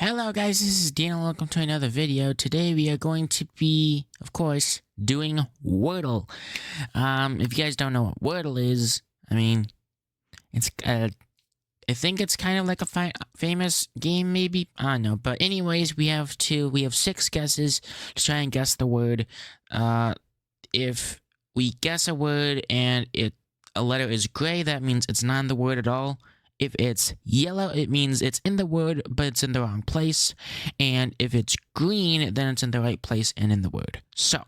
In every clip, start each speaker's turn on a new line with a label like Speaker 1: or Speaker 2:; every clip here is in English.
Speaker 1: Hello guys, this is Dan and welcome to another video. Today we are going to be, of course, doing Wordle. If you guys don't know what Wordle is, it's I think it's kind of like a famous game, maybe. I don't know. But anyways, we have 6 guesses to try and guess the word. If we guess a word and a letter is gray, that means it's not in the word at all. If it's yellow, it means it's in the word, but it's in the wrong place. And if it's green, then it's in the right place and in the word. So,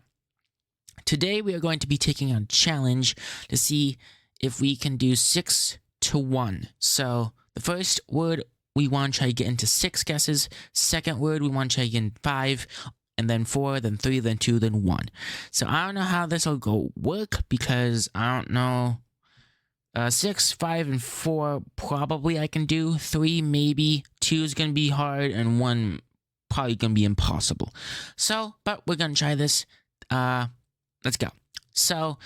Speaker 1: today we are going to be taking on a challenge to see if we can do 6 to 1. So, the first word, we want to try to get into 6 guesses. Second word, we want to try to get in 5. And then 4, then 3, then 2, then 1. So, I don't know how this will work because I don't know. 6, 5, and 4 probably I can do. 3 maybe. 2 is going to be hard. And 1 probably going to be impossible. So, but we're going to try this. Let's go. So,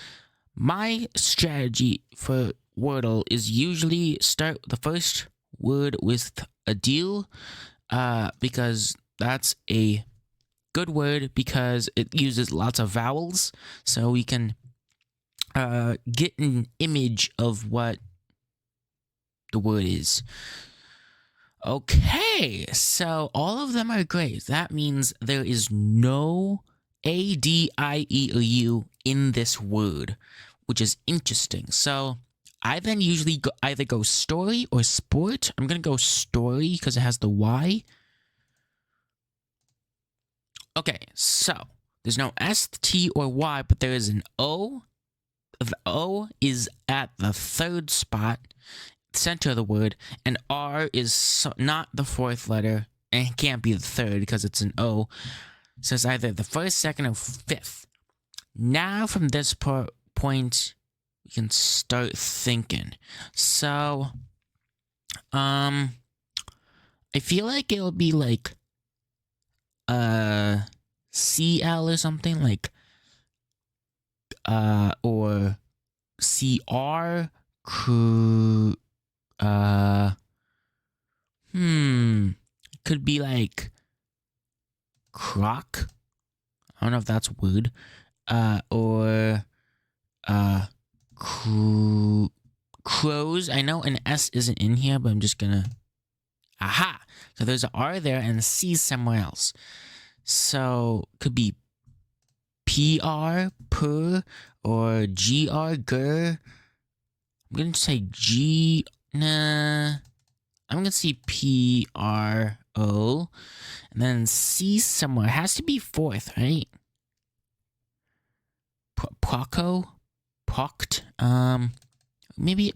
Speaker 1: my strategy for Wordle is usually start the first word with a deal. Because that's a good word because it uses lots of vowels. So we can get an image of what the word is. Okay, so all of them are great. That means there is no A, D, I, E, or U in this word, which is interesting. So I then usually either go story or sport. I'm going to go story because it has the Y. Okay, so there's no S, T, or Y, but there is an O. The O is at the 3rd spot, center of the word, and R is not the 4th letter, and it can't be the 3rd because it's an O. So it's either the 1st, 2nd, or 5th. Now from this point, we can start thinking. So, I feel like it'll be like CL or something like or CR it could be like croc. I don't know if that's weird. Or crows. I know an S isn't in here, but I'm just gonna aha. So there's an R there and a C somewhere else. So could be PR, per, or GR, gur. I'm going to say G, nah. I'm going to say PRO. And then C somewhere. It has to be 4th, right? Proco? Proct? Maybe,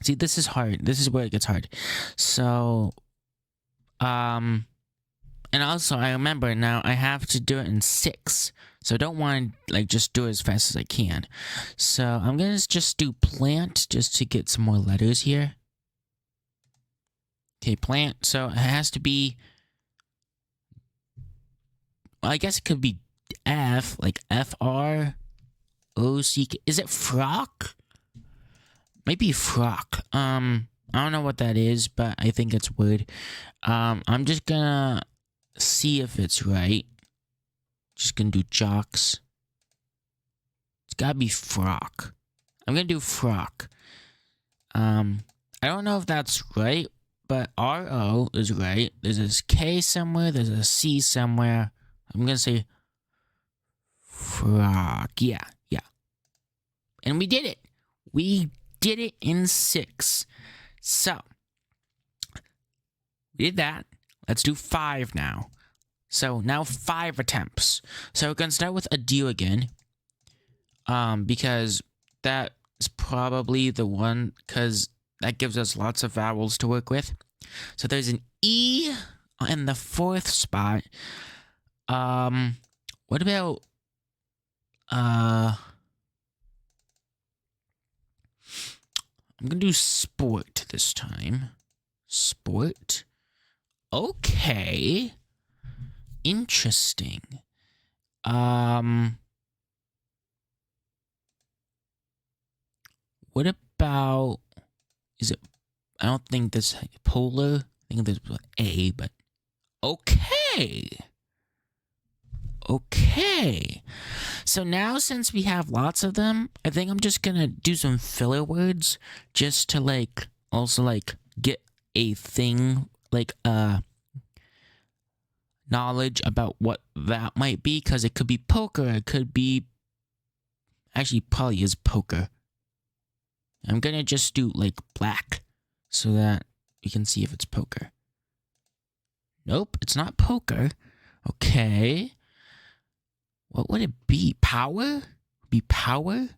Speaker 1: See, this is hard. This is where it gets hard. So, and also, I remember now I have to do it in 6. So I don't want to like just do it as fast as I can. So I'm going to just do plant just to get some more letters here. Okay, plant. So it has to be, well, I guess it could be F, like FR, OC. Is it frock? Might be frock. I don't know what that is, but I think it's weird. I'm just gonna see if it's right. Just gonna do jocks. It's gotta be frock. I'm gonna do frock. I don't know if that's right, but RO is right. There's a K somewhere, there's a C somewhere. I'm gonna say frock. Yeah. And we did it. We did it in 6. So we did that. Let's do 5 now. So now 5 attempts. So we're going to start with a deal again. Because that is probably the one, because that gives us lots of vowels to work with. So there's an E in the 4th spot. What about, I'm going to do sport this time. Sport. Okay. Interesting. What about, is it, I don't think this polar, I think there's A, but okay. Okay. So now since we have lots of them, I think I'm just gonna do some filler words just to like also like get a thing like knowledge about what that might be, because it could be poker, it could be actually probably is poker. I'm gonna just do like black so that we can see if it's poker. Nope, it's not poker. Okay. What would it be? Power? Be power?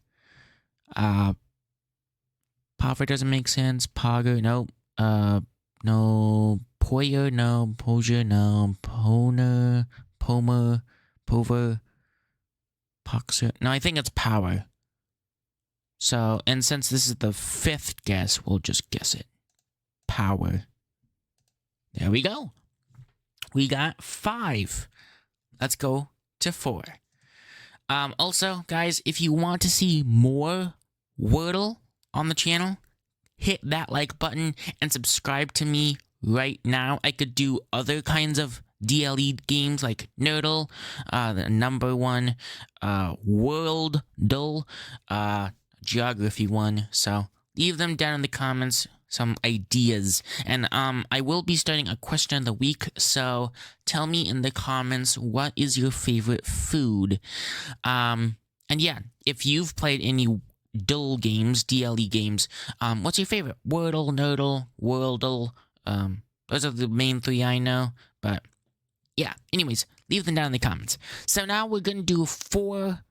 Speaker 1: Power doesn't make sense. Pogger, nope. No. Poyer, no. Posure, no. Poner, Pomer, Pover, Poxer. No, I think it's power. So, and since this is the 5th guess, we'll just guess it. Power. There we go. We got 5. Let's go to 4. Also, guys, if you want to see more Wordle on the channel, hit that like button and subscribe to me right now. I could do other kinds of DLE games like Nerdle, the number one, Worldle, geography one. So leave them down in the comments, some ideas. And I will be starting a question of the week, so tell me in the comments, what is your favorite food? And yeah, if you've played any DLE games, what's your favorite? Wordle, Nerdle, Worldle, those are the main 3 I know, but yeah, anyways, leave them down in the comments. So now we're gonna do 4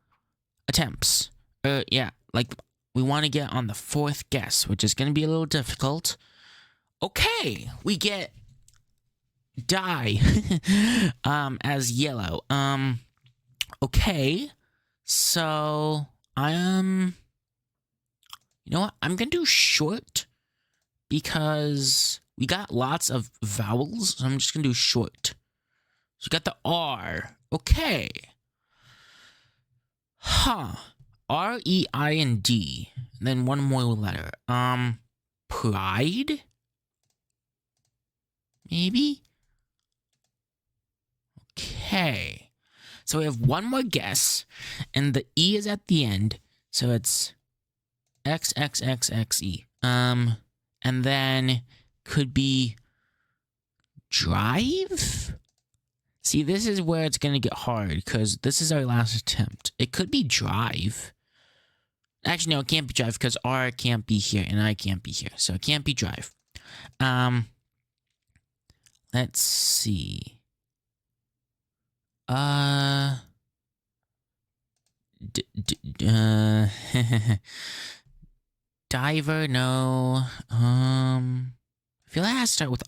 Speaker 1: attempts. Yeah, like we want to get on the 4th guess, which is gonna be a little difficult. Okay, we get dye as yellow. Okay, so you know what? I'm gonna do short because we got lots of vowels, so I'm just gonna do short. So we got the R. Okay. Huh. R-E-I-N-D. And then one more letter. Pride? Maybe? Okay. So we have one more guess, and the E is at the end, so it's XXXXE. And then could be drive? See, this is where it's gonna get hard, because this is our last attempt. It could be drive. Actually, no, it can't be drive, because R can't be here, and I can't be here, so it can't be drive. Let's see. Diver, no. I feel like I have to start with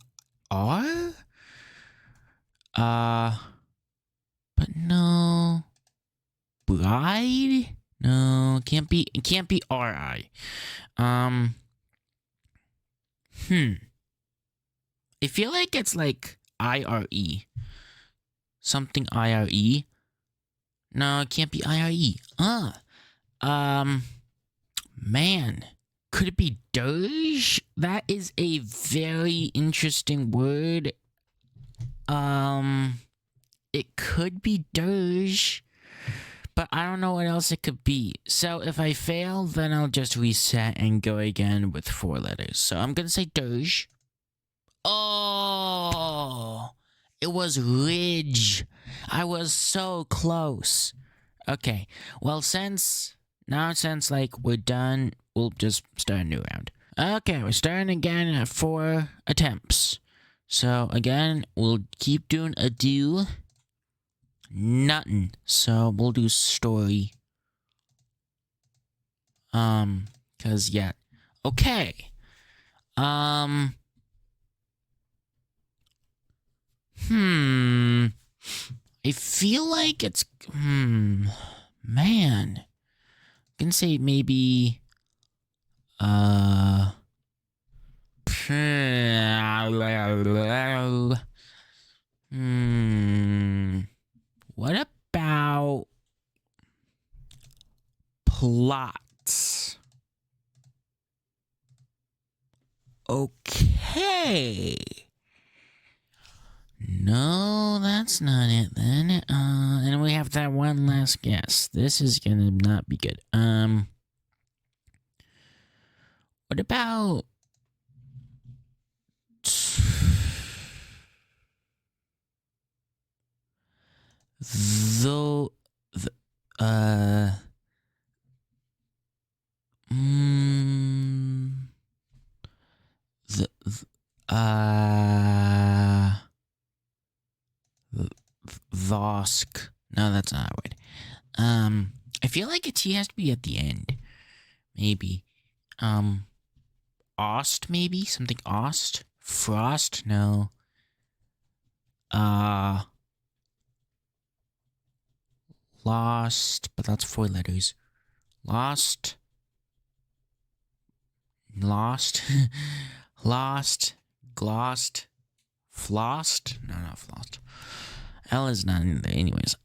Speaker 1: R? But no. Bride? No, it can't be R-I. I feel like it's like I-R-E. Something I-R-E. No, it can't be I-R-E. Man. Could it be dirge? That is a very interesting word. It could be dirge, but I don't know what else it could be. So if I fail, then I'll just reset and go again with 4 letters. So I'm gonna say dirge. Oh, it was ridge. I was so close. Okay, well, since like we're done, we'll just start a new round. Okay, we're starting again at 4 attempts. So again, we'll keep doing a do. Nothing. So we'll do story. Cause yeah. Okay. I feel like it's man. I can say maybe what about plots? Okay. No, that's not it then. And we have that one last guess. This is gonna not be good. What about though the the Vosk. No, that's not a word. I feel like a T has to be at the end. Maybe. Ost, maybe? Something Ost? Frost? No. Lost, but that's 4 letters. Lost. Lost. Lost. Glossed. Flossed? No, not flossed. L is not in there anyways.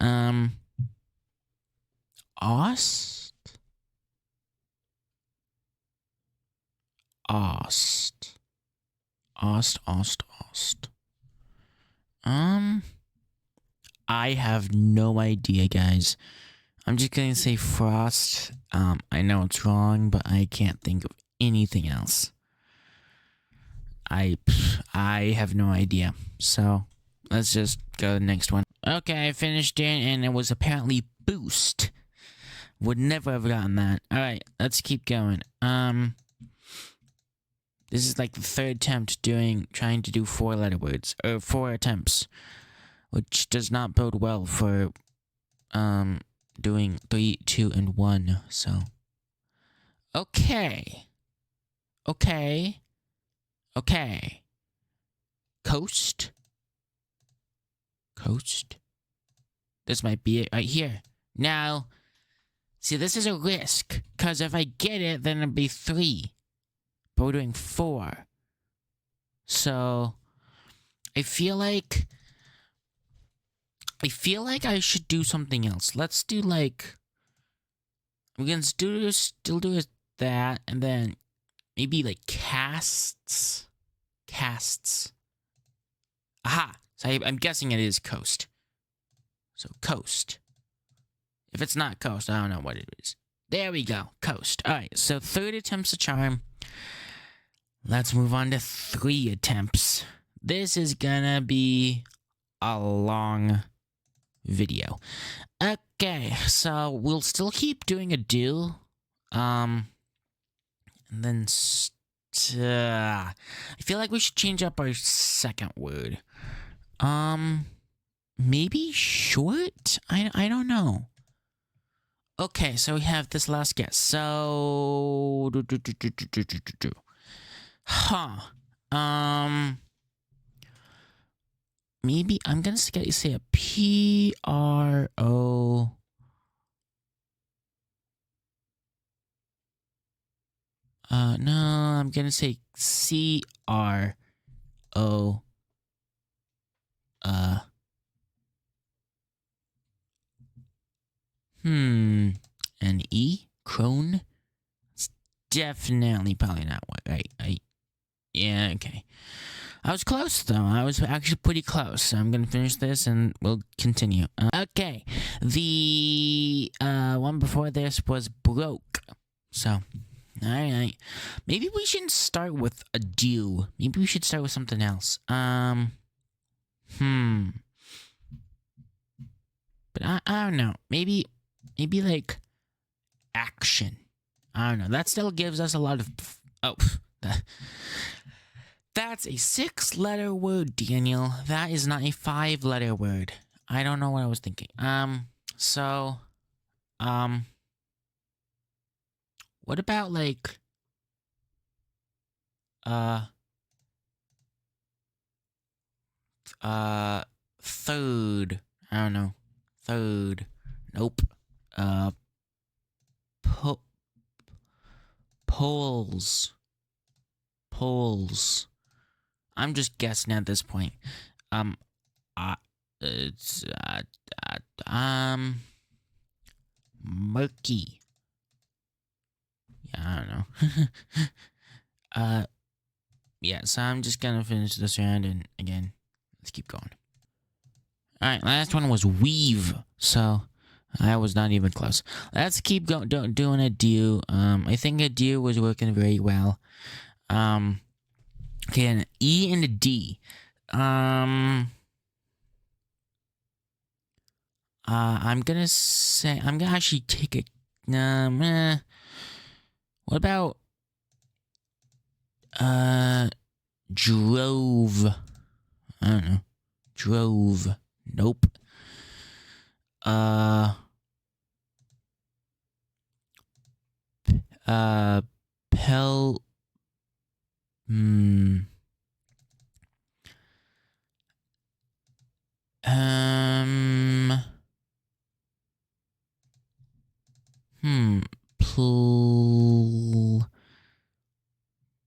Speaker 1: Ost? Ost. Ost. I have no idea, guys. I'm just gonna say frost. I know it's wrong, but I can't think of anything else. I have no idea. So let's just go to the next one. Okay, I finished it, and it was apparently boost. Would never have gotten that. All right, let's keep going. This is like the 3rd attempt trying to do 4-letter words, or 4 attempts, which does not bode well for doing 3, 2, and 1. So okay. Coast. This might be it right here. Now, see, this is a risk, because if I get it, then it'll be 3. But we're doing 4. So I feel like I should do something else. Let's do like, we can still do that, and then maybe like casts. Aha! So I'm guessing it is coast. So coast. If it's not coast, I don't know what it is. There we go, coast. All right, so 3rd attempt's a charm. Let's move on to 3 attempts. This is gonna be a long video. Okay, so we'll still keep doing a do. And then I feel like we should change up our 2nd word. Maybe short? I don't know. Okay, so we have this last guess. So maybe I'm gonna say a PRO. No, I'm gonna say CRO. An E? Crone? It's definitely probably not what, right? Yeah, okay. I was close, though. I was actually pretty close. So I'm gonna finish this and we'll continue. Okay. The one before this was broke. So, alright. Maybe we shouldn't start with a do. Maybe we should start with something else. But I don't know. Maybe like action. I don't know. That still gives us a lot of... That's a 6-letter word, Daniel. That is not a 5-letter word. I don't know what I was thinking. What about like third? I don't know. Third. Nope. Polls. I'm just guessing at this point. It's murky. Yeah, I don't know. Yeah, so I'm just gonna finish this round, and again, let's keep going. Alright, last one was weave. So, I was not even close. Let's keep doing a do. I think a do was working very well. Okay, an E and a D. I'm gonna actually take a, what about, drove? I don't know. Drove. Nope. Pel. Hmm.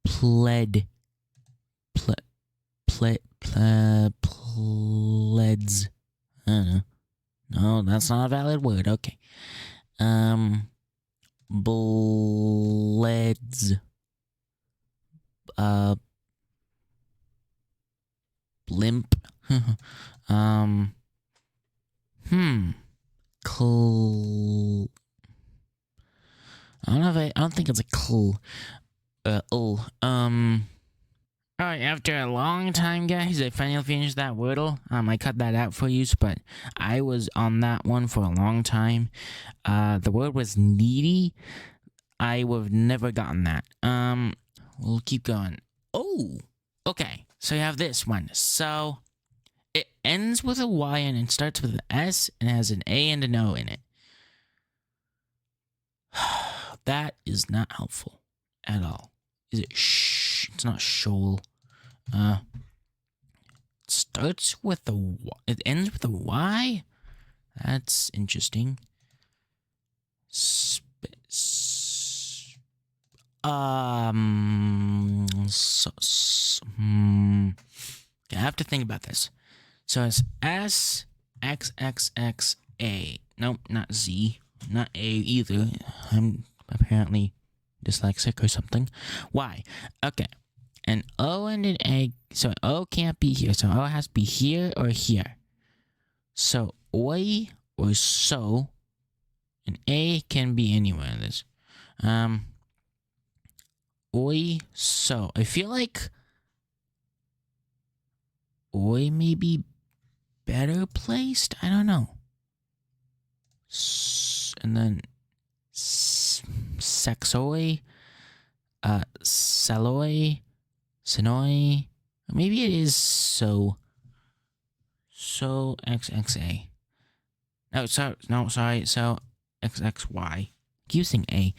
Speaker 1: Pled. Pleds. I don't know. No, that's not a valid word. Okay. Bleds. Blimp. I don't think it's a cl. Alright, after a long time, guys, I finally finished that Wordle. I cut that out for you, but I was on that one for a long time. The word was needy. I would have never gotten that. We'll keep going. Oh, okay. So you have this one. So it ends with a Y and it starts with an S and has an A and an O in it. That is not helpful at all. Is it it's not shoal. It starts with a Y. It ends with a Y? That's interesting. Okay, I have to think about this. So it's S X X X A. Nope, not Z. Not A either. I'm apparently dyslexic or something. Y. Okay. An O and an A. So O can't be here. So O has to be here or here. So oi or so. And A can be anywhere in this. Oi, so. I feel like oi may be better placed. I don't know. And then sexoi, seloi, senoi. Maybe it is so. So XXA. No, sorry. So XXY. Using A.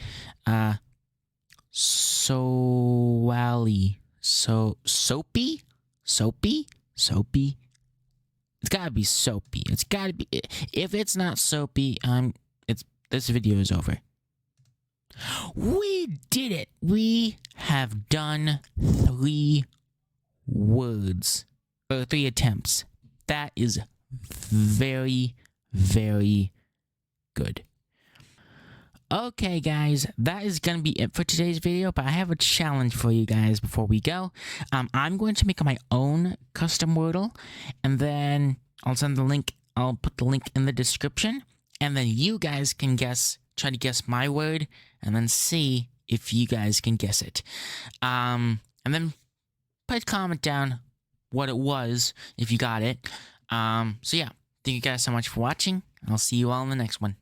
Speaker 1: Soapy. Soapy? It's gotta be soapy. It's gotta be. If it's not soapy, this video is over. We did it. We have done 3 words or 3 attempts. That is very, very good. Okay, guys, that is going to be it for today's video, but I have a challenge for you guys before we go. I'm going to make my own custom Wordle, and then I'll send the link. I'll put the link in the description, and then you guys can try to guess my word, and then see if you guys can guess it. And then put a comment down what it was if you got it. So yeah, thank you guys so much for watching. I'll see you all in the next one.